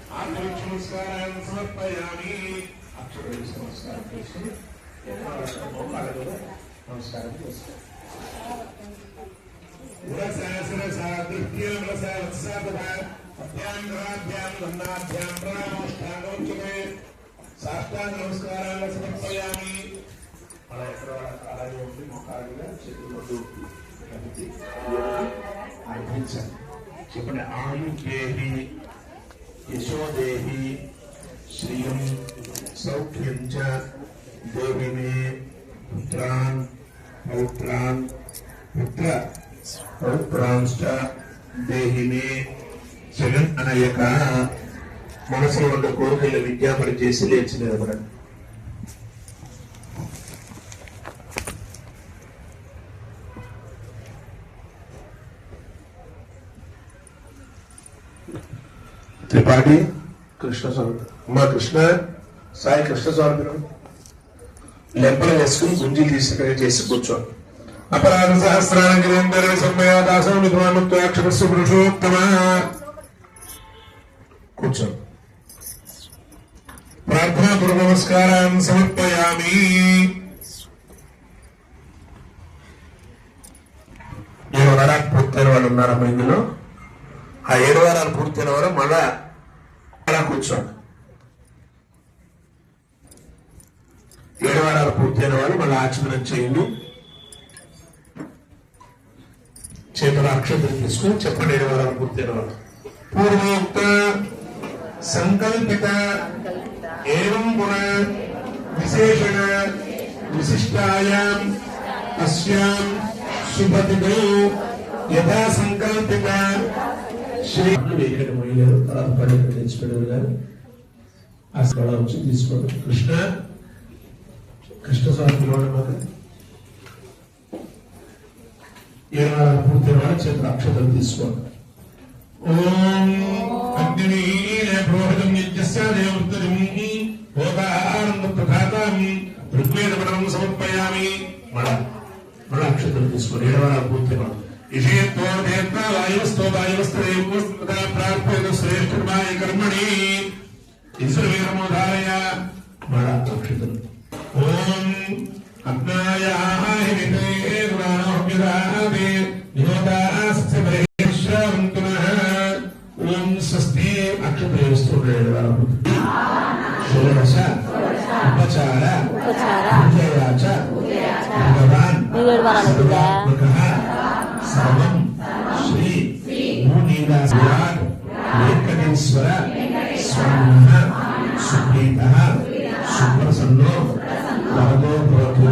నమస్కారాన్ని సమర్పయామి. అక్షర నమస్కారం చేసుకుని నమస్కారం చేసుకోండి. సాష్టాంగ నమస్కారాలను సమర్పయామి. అలా ఎక్కడ అలాగే ఉండి మొక్కాలుగా చేతులు అర్పించండి. చెప్పండి. ఆయుర్దేహి యశోదేహి శ్రియం సౌఖ్యం చ దేవి మే పుత్రాన్ పౌత్రాన్ పుత్ర పౌత్రాంశ్చ దేహి మే జగన్ అనయక. మనసులో ఉన్న కోరికలు విజ్ఞాపన చేసి లేచి నిలబడండి. త్రిపాఠి కృష్ణస్వామి అమ్మా కృష్ణ సాయి కృష్ణస్వామి లెంపలు వేసుకుని గుంజి తీసుకుని చేసి కూర్చోండి. అపరాధ సహస్రాంగేందరే సమయాదాసం విద్వానుత్వాక్షరస్సు పురుషోత్తమ. కూర్చోండి. ప్రార్థనా పూర్వ నమస్కారాన్ని సమర్పయామి. 7 వారాలు పూర్తయిన వాళ్ళు ఉన్నారమ్మా ఇందులో. ఆ 7 వారాలు పూర్తయిన వారు మళ్ళా కూర్చోండి. 7 వారాలు పూర్తయిన వాళ్ళు మళ్ళీ ఆచమనం చేయండి. చేతుల అక్షతలు తీసుకుని చెప్పండి. 7 వారాలు పూర్తయిన వాళ్ళు పూర్వోక్త సంకల్పిత ఏవం గుణ విశేషణ విశిష్టాయాం అస్యాం శుభతిథౌ యథా సంకల్పిత శ్రీ మహిళలు తర్వాత పర్యటన తెచ్చిపెట్టారు కానీ ఆ స్థలం వచ్చి తీసుకోండి. కృష్ణస్వామి పిలవడం 7 వారాలు పూర్తయిన వాళ్ళు చేతుల అక్షతలు తీసుకోండి. ఓం అగ్నివీర ప్రోహితం యజ్ఞస్య దేవృత్తజం భోగానంద ప్రధాతం ఋగ్వేదపఠనం సమర్పయామి. మళ్ళా అక్షతలు తీసుకొని 7 వారాలు పూర్తయిన ప్రార్థన శ్రేష్ఠమాయ కర్మణి ఈశ్వరమోధారయ. మళ్ళా అక్షతలు. ఓం అగ్నాయ ఓం స్వస్తి అక్షతలు వేస్తున్నాడు. షోడశ ఉపచార విజయాచ భగవాన్ సర్వం శ్రీ భూనీలాసరాట్ వెంకటేశ్వర స్వామినః సుప్రీతః సుప్రసన్నో భవతో భవతు.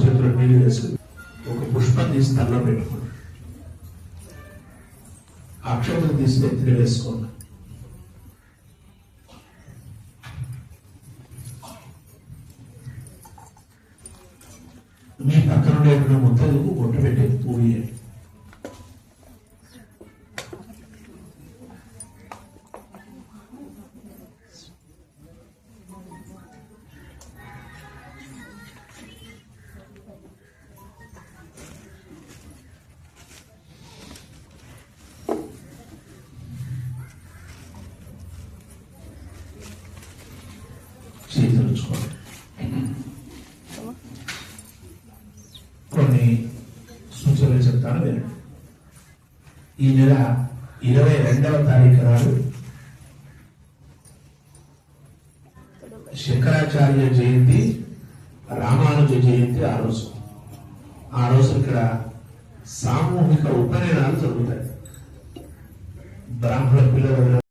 చేతులు నీళ్ళు వేసుకుని ఒక పుష్పం తీసి తల్లో పెట్టుకోండి. అక్షతలు తీసి ఎత్తిని వేసుకోండి. మీ పక్కన ఉండేటువంటి ముద్దలకు బొట్టు పెట్టి పూయండి. చేతులుచుకోండి. కొన్ని సూచనలు చెప్తాను వినండి. ఈ నెల 22వ తారీఖు నాడు శంకరాచార్య జయంతి, రామానుజ జయంతి. ఆ రోజు ఇక్కడ సామూహిక ఉపనయనాలు జరుగుతాయి. బ్రాహ్మణ పిల్లలు